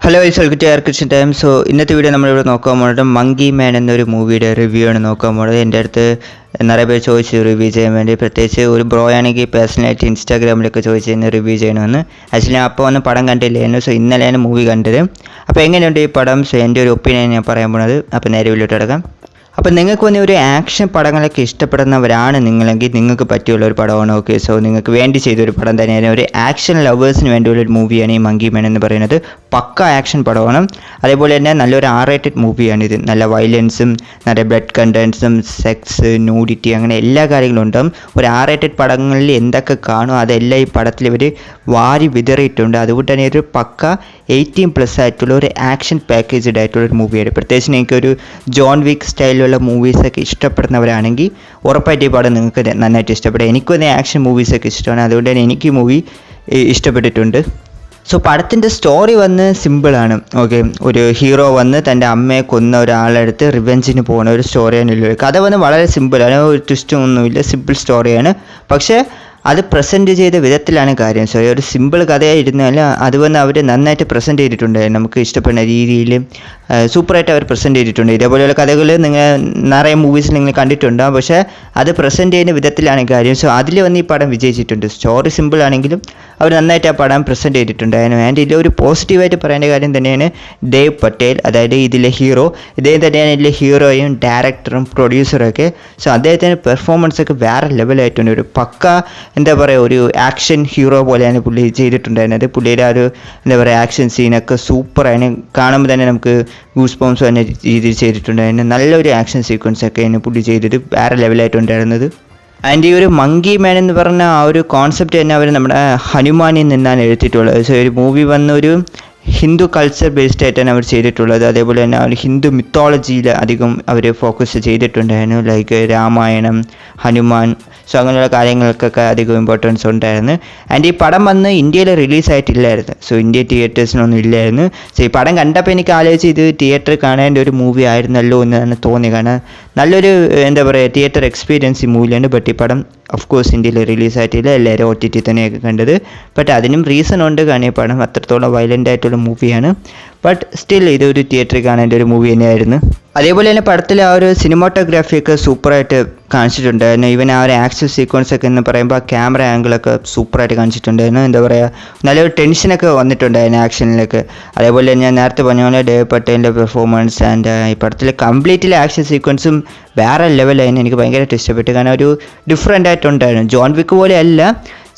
Hello guys, welcome to Christian time. So ഇന്നത്തെ video നമ്മളിവിടെ നോക്കാൻ പോകുന്നത് മങ്കി മാൻ എന്നൊരു മൂവിയുടെ റിവ്യൂ ആണ് നോക്കാൻ പോകുന്നത്. എൻ്റെ അടുത്ത് നിറയെ പേര് ചോദിച്ചു റിവ്യൂ ചെയ്യാൻ വേണ്ടി. പ്രത്യേകിച്ച് ഒരു ബ്രോ ആണെങ്കിൽ പേഴ്സണലായിട്ട് ഇൻസ്റ്റാഗ്രാമിലൊക്കെ ചോദിച്ചു റിവ്യൂ ചെയ്യണമെന്ന്. ആക്ച്വലി ഞാൻ അപ്പോൾ ഒന്നും പടം കണ്ടില്ലായിരുന്നു. സോ ഇന്നലെയാണ് മൂവി കണ്ടത്. അപ്പോൾ എങ്ങനെയുണ്ട് ഈ പടം? സോ എൻ്റെ ഒരു ഒപ്പീനിയൻ ഞാൻ പറയാൻ പോകുന്നത്. അപ്പോൾ നേരെ വീട്ടിലോട്ട് കിടക്കാം. അപ്പോൾ നിങ്ങൾക്ക് വന്ന ഒരു ആക്ഷൻ പടങ്ങളൊക്കെ ഇഷ്ടപ്പെടുന്നവരാണ് നിങ്ങളെങ്കിൽ നിങ്ങൾക്ക് പറ്റിയുള്ള ഒരു പടമാണ്. ഓക്കെ, സോ നിങ്ങൾക്ക് വേണ്ടി ചെയ്തൊരു പടം തന്നെയാണ്. ഒരു ആക്ഷൻ ലവേഴ്സിന് വേണ്ടിയുള്ളൊരു മൂവിയാണ് ഈ മങ്കി മാൻ എന്ന് പറയുന്നത്. പക്ക ആക്ഷൻ പടമാണ്. അതേപോലെ തന്നെ നല്ലൊരു R-rated മൂവിയാണിത്. നല്ല വയലൻസും നല്ല ബ്ലഡ് കണ്ടൻസും സെക്സ്, ന്യൂഡിറ്റി, അങ്ങനെ എല്ലാ കാര്യങ്ങളും ഉണ്ടാകും. ഒരു R-rated പടങ്ങളിൽ എന്തൊക്കെ കാണും അതെല്ലാം ഈ പടത്തിൽ ഇവർ വാരി വിതറിയിട്ടുണ്ട്. അതുകൊണ്ട് തന്നെ ഒരു പക്ക 18+ ആയിട്ടുള്ള ഒരു ആക്ഷൻ പാക്കേജ്ഡ് ആയിട്ടുള്ള ഒരു മൂവിയാണ്. പ്രത്യേകിച്ച് എനിക്കൊരു ജോൺ വിക്ക് സ്റ്റൈലിലുള്ള മൂവീസൊക്കെ ഇഷ്ടപ്പെടുന്നവരാണെങ്കിൽ ഉറപ്പായിട്ട് ഈ പടം നിങ്ങൾക്ക് നന്നായിട്ട് ഇഷ്ടപ്പെടും. എനിക്കൊന്ന് ആക്ഷൻ മൂവീസൊക്കെ ഇഷ്ടമാണ്. അതുകൊണ്ട് തന്നെ എനിക്ക് ഈ മൂവി ഇഷ്ടപ്പെട്ടിട്ടുണ്ട്. സോ പടത്തിൻ്റെ സ്റ്റോറി വന്ന് സിമ്പിളാണ്. ഓക്കെ, ഒരു ഹീറോ വന്ന് തൻ്റെ അമ്മയെ കൊന്ന ഒരാളെടുത്ത് റിവെഞ്ചിന് പോകുന്ന ഒരു സ്റ്റോറിയാണ്. കഥ വന്ന് വളരെ സിമ്പിളാണ്, ഒരു ട്വിസ്റ്റും ഒന്നുമില്ല, സിമ്പിൾ സ്റ്റോറിയാണ്. പക്ഷേ അത് പ്രസൻറ്റ് ചെയ്ത വിധത്തിലാണ് കാര്യം. സോ ഒരു സിമ്പിൾ കഥയായിരുന്നാലും അത് വന്ന് അവർ നന്നായിട്ട് പ്രസൻറ്റ് ചെയ്തിട്ടുണ്ട്. നമുക്ക് ഇഷ്ടപ്പെടുന്ന രീതിയിൽ സൂപ്പറായിട്ട് അവർ പ്രസൻറ്റ് ചെയ്തിട്ടുണ്ട്. ഇതേപോലെയുള്ള കഥകൾ നിങ്ങൾ നിറയെ മൂവീസിൽ നിങ്ങൾ കണ്ടിട്ടുണ്ടാകും. പക്ഷേ അത് പ്രസൻറ്റ് ചെയ്യുന്ന വിധത്തിലാണ് കാര്യം. സോ അതിൽ വന്ന് ഈ പടം വിജയിച്ചിട്ടുണ്ട്. സ്റ്റോറി സിമ്പിളാണെങ്കിലും അവർ നന്നായിട്ട് ആ പടം പ്രസൻറ്റ് ചെയ്തിട്ടുണ്ടായിരുന്നു. ആൻഡ് ഇതിൽ ഒരു പോസിറ്റീവായിട്ട് പറയേണ്ട കാര്യം തന്നെയാണ് ദേവ് പട്ടേൽ, അതായത് ഇതിലെ ഹീറോ. ഇദ്ദേഹം തന്നെയാണ് ഇതിലെ ഹീറോയും ഡയറക്ടറും പ്രൊഡ്യൂസറും ഒക്കെ. സോ അദ്ദേഹത്തിൻ്റെ പെർഫോമൻസ് ഒക്കെ വേറെ ലെവലായിട്ടുണ്ട്. ഒരു പക്ക എന്താ പറയുക, ഒരു ആക്ഷൻ ഹീറോ പോലെയാണ് പുള്ളി ചെയ്തിട്ടുണ്ടായിരുന്നത്. പുള്ളിയുടെ ആ ഒരു എന്താ പറയുക ആക്ഷൻ സീനൊക്കെ സൂപ്പറാണ്. കാണുമ്പോൾ തന്നെ നമുക്ക് ഗൂസ് ബംസ് തന്നെ രീതിയിൽ ചെയ്തിട്ടുണ്ടായിരുന്നു. നല്ലൊരു ആക്ഷൻ സീക്വൻസ് ഒക്കെയാണ് പുള്ളി ചെയ്തത്, വേറെ ലെവലായിട്ടുണ്ടായിരുന്നത്. ആൻഡ് ഈ ഒരു മങ്കി മാൻ എന്ന് പറഞ്ഞ ആ ഒരു കോൺസെപ്റ്റ് തന്നെ അവർ നമ്മുടെ ഹനുമാനിൽ നിന്നാണ് എഴുതിയിട്ടുള്ളത്. സോ ഒരു മൂവി വന്നൊരു ഹിന്ദു കൾച്ചർ ബേസ്ഡ് ആയിട്ടാണ് അവർ ചെയ്തിട്ടുള്ളത്. അതേപോലെ തന്നെ ഒരു ഹിന്ദു മിത്തോളജിയിൽ അധികം അവർ ഫോക്കസ് ചെയ്തിട്ടുണ്ടായിരുന്നു. ലൈക്ക് രാമായണം, ഹനുമാൻ, സോ അങ്ങനെയുള്ള കാര്യങ്ങൾക്കൊക്കെ അധികം ഇമ്പോർട്ടൻസ് ഉണ്ടായിരുന്നു. ആൻഡ് ഈ പടം വന്ന് ഇന്ത്യയിൽ റിലീസായിട്ടില്ലായിരുന്നു. സോ ഇന്ത്യ തിയേറ്റേഴ്സിനൊന്നും ഇല്ലായിരുന്നു. സോ ഈ പടം കണ്ടപ്പോൾ എനിക്ക് ആലോചിച്ച് ഇത് തിയേറ്ററിൽ കാണേണ്ട ഒരു മൂവി ആയിരുന്നല്ലോ എന്നാണ് തോന്നി. കാരണം നല്ലൊരു എന്താ പറയുക തിയേറ്റർ എക്സ്പീരിയൻസ് ഈ മൂവിയാണ്. ബട്ട് ഈ പടം ഓഫ് കോഴ്സ് ഇന്ത്യയിൽ റിലീസായിട്ടില്ല, എല്ലാവരും OTT തന്നെയൊക്കെ കണ്ടത്. ബട്ട് അതിനും റീസൺ ഉണ്ട്. കാരണം ഈ പടം അത്രത്തോളം വയലൻ്റ് ആയിട്ടുള്ള മൂവിയാണ്. ബട്ട് സ്റ്റിൽ ഇതൊരു തിയേറ്ററിൽ കാണേണ്ട ഒരു മൂവി തന്നെയായിരുന്നു. അതേപോലെ തന്നെ പടത്തിൽ ആ ഒരു സിനിമാറ്റോഗ്രാഫിയൊക്കെ സൂപ്പറായിട്ട് കാണിച്ചിട്ടുണ്ടായിരുന്നു. ഈവൻ ആ ഒരു ആക്ഷൻ സീക്വൻസ് ഒക്കെ എന്ന് പറയുമ്പോൾ ആ ക്യാമറ ആംഗിളൊക്കെ സൂപ്പറായിട്ട് കാണിച്ചിട്ടുണ്ടായിരുന്നു. എന്താ പറയുക, നല്ലൊരു ടെൻഷനൊക്കെ വന്നിട്ടുണ്ടായിരുന്നു ആക്ഷനിലൊക്കെ. അതേപോലെ ഞാൻ നേരത്തെ പറഞ്ഞ പോലെ ദേവ് പട്ടേലിൻ്റെ പെർഫോമൻസ് ആൻഡ് ഈ പടത്തിലെ കംപ്ലീറ്റിലെ ആക്ഷൻ സീക്വൻസും വേറെ ലെവലായിരുന്നു. എനിക്ക് ഭയങ്കരമായിട്ട് ഇഷ്ടപ്പെട്ടു. കാരണം ഒരു ഡിഫറെൻ്റ് ആയിട്ടുണ്ടായിരുന്നു. ജോൺ വിക്ക് പോലെ അല്ല.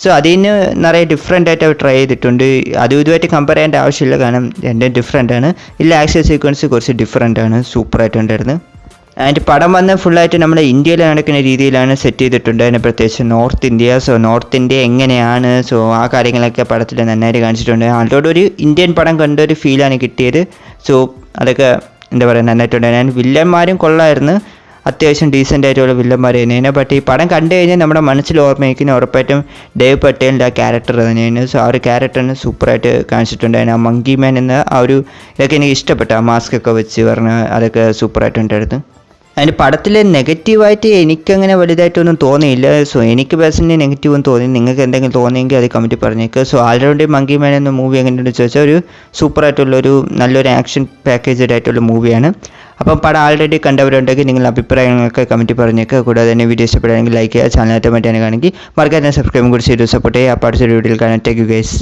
സോ അതിന് നിറയെ ഡിഫറെൻ്റ് ആയിട്ട് അവർ ട്രൈ ചെയ്തിട്ടുണ്ട്. അതും ഇതുമായിട്ട് കമ്പയർ ചെയ്യേണ്ട ആവശ്യമില്ല, കാരണം രണ്ടും ഡിഫറെൻ്റ് ആണ്. ഇല്ല, ആക്ഷൻ സീക്വൻസ് കുറച്ച് ഡിഫറെൻ്റ് ആണ്, സൂപ്പറായിട്ടുണ്ടായിരുന്നു. ആൻഡ് പടം വന്ന് ഫുള്ളായിട്ട് നമ്മുടെ ഇന്ത്യയിൽ നടക്കുന്ന രീതിയിലാണ് സെറ്റ് ചെയ്തിട്ടുണ്ട്. അതിന് പ്രത്യേകിച്ച് north India. So north India എങ്ങനെയാണ്, സോ ആ കാര്യങ്ങളൊക്കെ പടത്തിൽ നന്നായിട്ട് കാണിച്ചിട്ടുണ്ട്. ആൾറെഡി ഒരു ഇന്ത്യൻ പടം കണ്ട ഒരു ഫീലാണ് കിട്ടിയത്. സോ അതൊക്കെ എന്താ പറയുക നന്നായിട്ടുണ്ടായിരുന്നു. ആൻഡ് വില്ലന്മാരും കൊള്ളായിരുന്നു, അത്യാവശ്യം ഡീസൻ്റ് ആയിട്ടുള്ള വില്ലന്മാർ തന്നെയാണ്. ബട്ട് ഈ പടം കണ്ടു കഴിഞ്ഞാൽ നമ്മുടെ മനസ്സിൽ ഓർമ്മയ്ക്കുന്ന ഉറപ്പായിട്ടും ദേവ് പട്ടേലിൻ്റെ ആ ക്യാരക്ടർ തന്നെയാണ്. സോ ആ ഒരു ക്യാരക്ടറിന് സൂപ്പറായിട്ട് കാണിച്ചിട്ടുണ്ടായിരുന്നു. ആ മങ്കി മാൻ എന്ന ആ ഒരു ഇതൊക്കെ എനിക്ക് ഇഷ്ടപ്പെട്ടു. ആ മാസ്ക് ഒക്കെ വെച്ച് പറഞ്ഞ അതൊക്കെ സൂപ്പറായിട്ടുണ്ടായിരുന്നു. അതിന് പടത്തിൽ നെഗറ്റീവായിട്ട് എനിക്കങ്ങനെ വലുതായിട്ടൊന്നും തോന്നിയില്ല. സോ എനിക്ക് പേഴ്സണലി നെഗറ്റീവൊന്നും തോന്നി. നിങ്ങൾക്ക് എന്തെങ്കിലും തോന്നിയെങ്കിൽ അത് കമൻറ്റ് പറഞ്ഞേക്കുക. സോ ആൾറെഡി മങ്കി മാൻ എന്ന മൂവി എങ്ങനെയുണ്ടെന്ന് ചോദിച്ചാൽ ഒരു സൂപ്പറായിട്ടുള്ളൊരു നല്ലൊരു ആക്ഷൻ പാക്കേജഡ് ആയിട്ടുള്ള മൂവിയാണ്. അപ്പം പടം ആൾറെഡി കണ്ടവരുണ്ടെങ്കിൽ നിങ്ങളുടെ അഭിപ്രായങ്ങളൊക്കെ കമൻറ്റ് പറഞ്ഞേക്കുക. കൂടാതെ തന്നെ വീഡിയോ ഇഷ്ടപ്പെടുകയാണെങ്കിൽ ലൈക്ക് ചെയ്യുക. ചാനലായിട്ട് മറ്റാണെങ്കിൽ മറക്കാതെ സബ്സ്ക്രൈബും കൂടി ചെയ്ത് സപ്പോർട്ട് ചെയ്യുക. അപ്പോൾ അടുത്തൊരു വീഡിയോയിൽ കാണാം. Thank you guys.